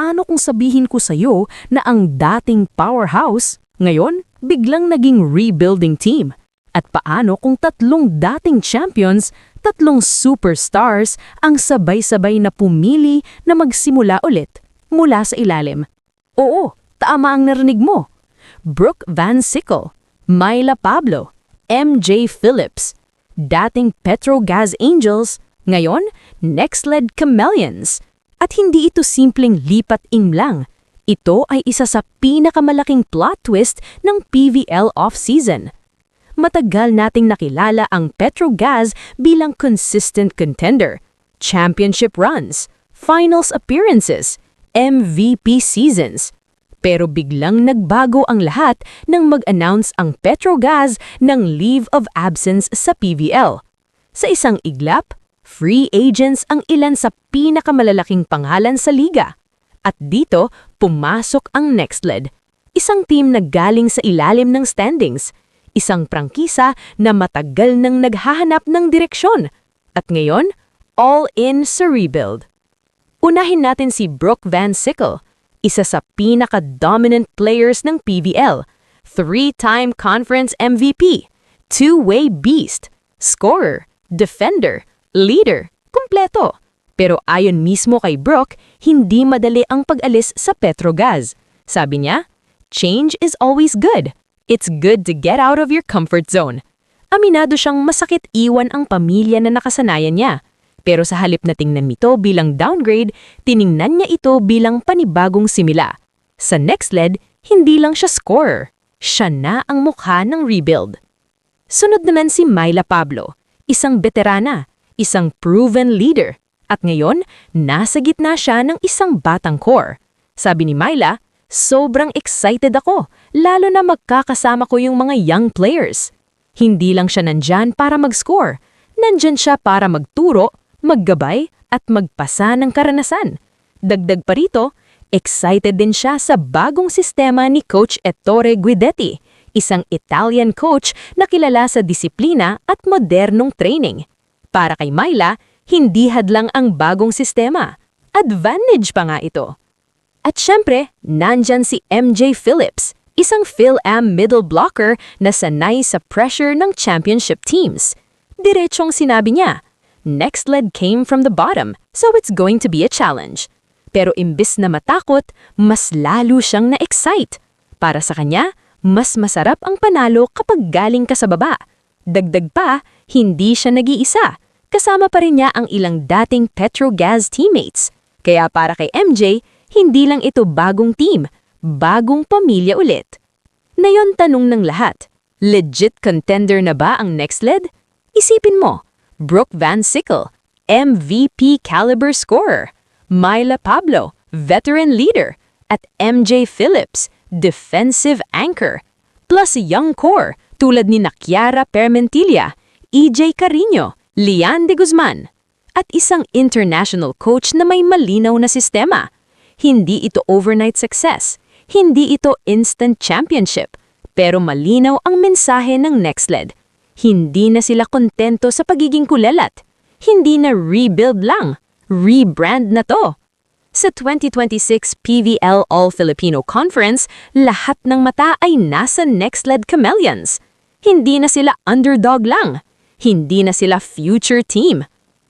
paano kung sabihin ko sa'yo na ang dating powerhouse, ngayon, biglang naging rebuilding team? At paano kung tatlong dating champions, tatlong superstars ang sabay-sabay na pumili na magsimula ulit mula sa ilalim? Oo, tama ang narinig mo. Brooke Van Sickle, Myla Pablo, MJ Phillips, dating Petrogas Angels, ngayon Nextled Chameleons. At hindi ito simpleng lipat-in lang. Ito ay isa sa pinakamalaking plot twist ng PVL off-season. Matagal nating nakilala ang Petrogas bilang consistent contender, championship runs, finals appearances, MVP seasons. Pero biglang nagbago ang lahat nang mag-announce ang Petrogas ng leave of absence sa PVL. Sa isang iglap, free agents ang ilan sa pinakamalalaking pangalan sa liga. At dito, pumasok ang Nextled, isang team na galing sa ilalim ng standings, isang prangkisa na matagal nang naghahanap ng direksyon. At ngayon, all in sa rebuild. Unahin natin si Brooke Van Sickle, isa sa pinaka-dominant players ng PVL, 3-time conference MVP, two-way beast, scorer, defender, leader, kumpleto. Pero ayon mismo kay Brooke, hindi madali ang pag-alis sa Petrogas. Sabi niya, "Change is always good. It's good to get out of your comfort zone." Aminado siyang masakit iwan ang pamilya na nakasanayan niya. Pero sa halip na tingnan nito bilang downgrade, tiningnan niya ito bilang panibagong simula. Sa Nextled, hindi lang siya scorer. Siya na ang mukha ng rebuild. Sunod naman si Myla Pablo, isang veterana, isang proven leader. At ngayon, nasa gitna siya ng isang batang core. Sabi ni Myla, "Sobrang excited ako, lalo na magkakasama ko yung mga young players." Hindi lang siya nandyan para mag-score. Nandyan siya para magturo, maggabay at magpasa ng karanasan. Dagdag pa rito, excited din siya sa bagong sistema ni Coach Ettore Guidetti, isang Italian coach na kilala sa disiplina at modernong training. Para kay Myla, hindi hadlang ang bagong sistema. Advantage pa nga ito. At syempre, nandyan si MJ Phillips, isang Phil-Am middle blocker na sanay sa pressure ng championship teams. Diretsong sinabi niya, "Nextled came from the bottom, so it's going to be a challenge." Pero imbis na matakot, mas lalo siyang na-excite. Para sa kanya, mas masarap ang panalo kapag galing ka sa baba. Dagdag pa, hindi siya nag-iisa. Kasama pa rin niya ang ilang dating Petrogas teammates. Kaya para kay MJ, hindi lang ito bagong team, bagong pamilya ulit. Ngayon tanong ng lahat, legit contender na ba ang Nextled? Isipin mo, Brooke Van Sickle, MVP caliber scorer, Myla Pablo, veteran leader, at MJ Phillips, defensive anchor, plus young core tulad ni Kiara Permentilla, EJ Carino, Lian de Guzman, at isang international coach na may malinaw na sistema. Hindi ito overnight success, hindi ito instant championship, pero malinaw ang mensahe ng Nextled. Hindi na sila kontento sa pagiging kulelat. Hindi na rebuild lang, rebrand na to. Sa 2026 PVL All-Filipino Conference, lahat ng mata ay nasa Nextled Chameleons. Hindi na sila underdog lang. Hindi na sila future team.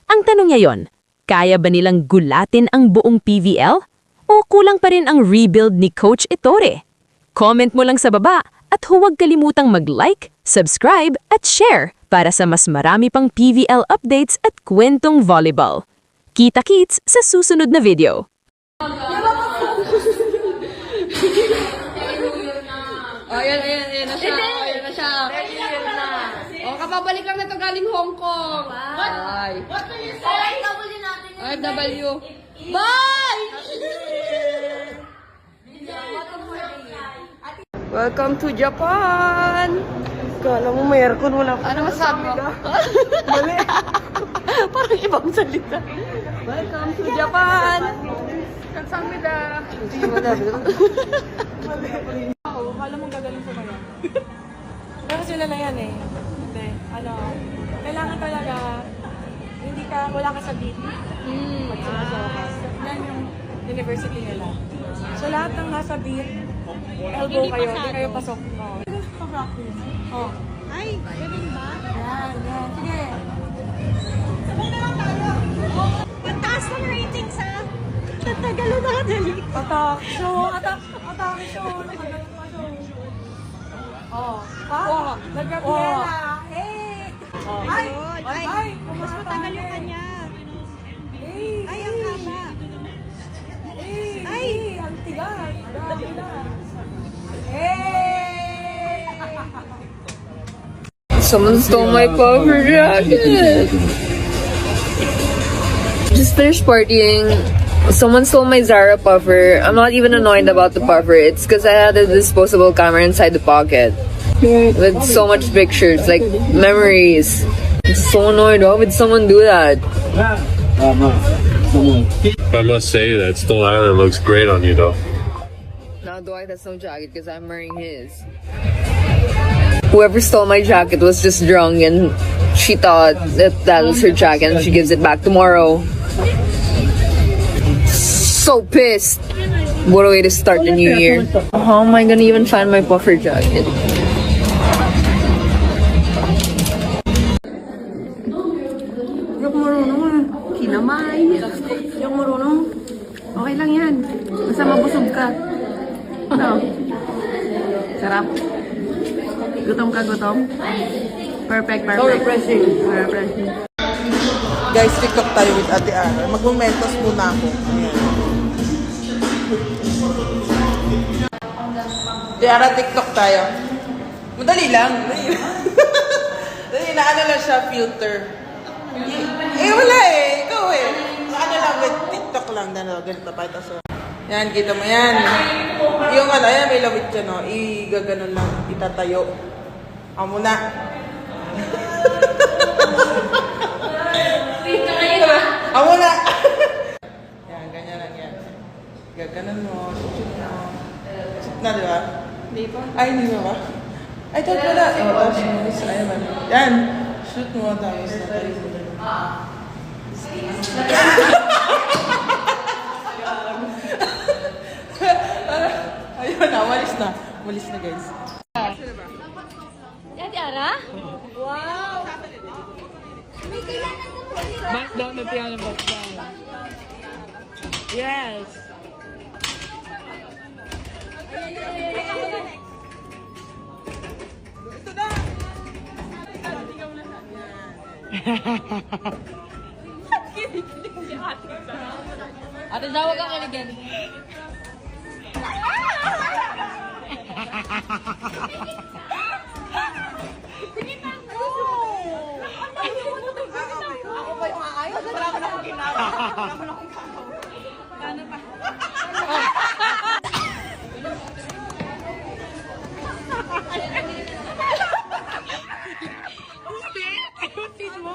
Ang tanong ngayon, kaya ba nilang gulatin ang buong PVL? O kulang pa rin ang rebuild ni Coach Ettore? Comment mo lang sa baba at huwag kalimutang mag-like, subscribe at share para sa mas marami pang PVL updates at kwentong volleyball. Kita-kits sa susunod na video. Ayan na siya. Ayan na siya. O, kapabalik lang na to galing Hong Kong. Ay. What do you say? OFW natin yun. OFW. Bye! Welcome to Japan! Kala mo may aircon, wala pa. Ano masabi mo? Mali. Parang ibang salita. Welcome to Japan! Kamsahamnida! Sige mo dami. Ako, kala mong gagaling sa mga. Pero sila na yan eh. Hindi, kailangan talaga, wala ka sa beat. Pag sinasawas. Yan yung university nila. So lahat ng nasa beat, elbow kayo, hindi kayo pasok. Oh. Pa-practice. Oh. Ay, ganun ba? Yan, yan. Sige. Sabay na lang tayo. Pagtaas ng ratings ha. Tatagalo na kadali. Attack show, attack show. Nakagano pa show. Oh. Ha? Oh. Nagkapiela. Hey! Oh. Ay! Mas matagal yung kanya. Ay, ang haba. Ay! Ang tigas. Grabe na. Hey! Someone stole my puffer jacket. Just finished partying. Someone stole my Zara puffer. I'm not even annoyed about the puffer. It's because I had a disposable camera inside the pocket. With so much pictures, like memories. I'm so annoyed. Why would someone do that? I must say that Stone Island looks great on you, though. Now Dwight has no jacket because I'm wearing his. Whoever stole my jacket was just drunk and she thought that was her jacket and she gives it back tomorrow. So pissed. What a way to start the new year. How am I gonna even find my puffer jacket? Yung marunong ah. Kinamay. Yung marunong. Okay lang yan. Basta mabusog ka. Ano? Sarap. Gutom ka, gutom? Perfect. So refreshing. Refreshing. Guys, TikTok tayo with Ate Ara. Mag-momentos muna ako. Ayan. Ate Ara, TikTok tayo. Madali lang. Dali na, ano lang siya, filter. Wala eh. Ikaw eh. Ano lang, with TikTok lang. Ganito pa ito. So, yan, kita mo yan. Yung ano, ayan, may lawit dyan, no? Igaganon lang, itatayo. Amo na. Amo na. Yan, ganyan lang yan. Gaganon mo, shoot mo. Shoot na, di ba? Hindi pa. Ay, hindi ba? Ay, ito pala. Tapos, ayan ba? Yan. Shoot mo, tapos natayo mo. Ayun na, malis na. Malis na, guys. Ate Ara? Wow! Back down the piano, back down. Yes. Ito na! Ate, tawag ka kiligin. Ako ba yung aayos? Wala ko na akong ginawa. Wala ko na akong ginawa. Paano pa? Ayusin mo.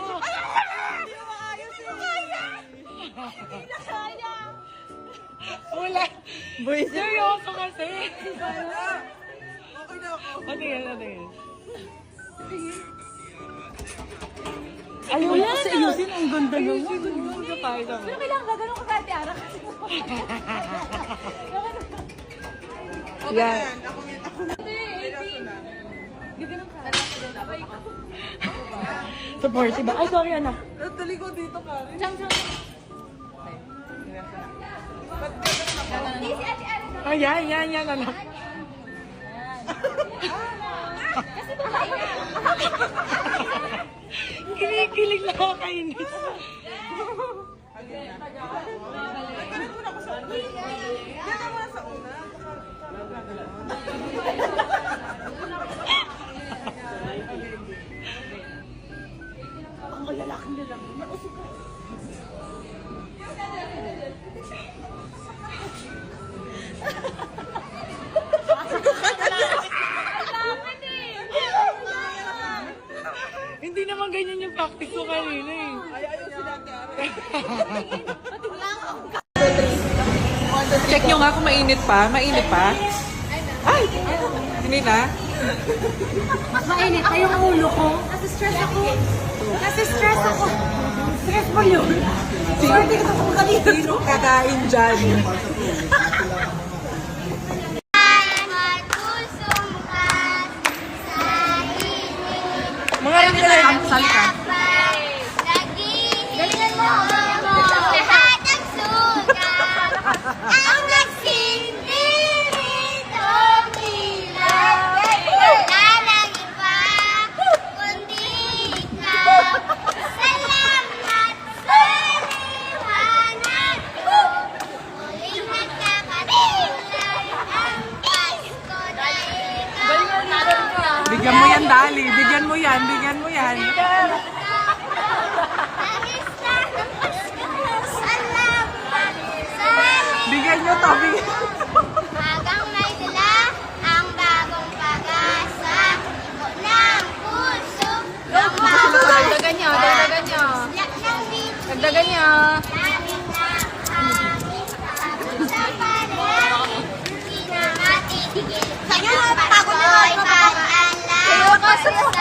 Wala. Boy, seryoso kasi. Okay na ako. Tingin. Ayaw mo kasi ayusin. Ang ganda naman. Ayusin mo. Pero kailangan gagano'n ka kay Ate Ara kasi Okay na yan. Ako Supportive ba? Ay, sorry anak. Natali ko dito ka rin. Chang. Ay, yan anak. Kasi babae na. Kilig na ako kainis. Hindi naman ganyan yung practice ko kanina eh. Check nyo nga kung mainit pa. Mainit pa. Ay! Hindi na. Mas mainit pa yung ulo ko. Nasa-stress ako. Stressful yun. Swerte ka kung kanino kakain dyan. Mga rin nila yung salita. Galingan mo! Lahat ang sugat ang nagsindi rito bilang wala nang iba kundi ikaw. Salamat sa liwanag ko. Muling nagkakatinglan ang Pasko na ikaw. Bigyan mo yan, Dali. Bigyan mo yan. Bigyan mo yan. Bigyan nyo to. Bigyan. Habang may dala ang bagong pag-asa, ibo ng puso, ng Dagdagan nyo, dagdagan nyo. yak ng bibig, Dagdagan nyo. namin ang aming sa parehan, hindi na matitigil. Pagod na pag-alala, sa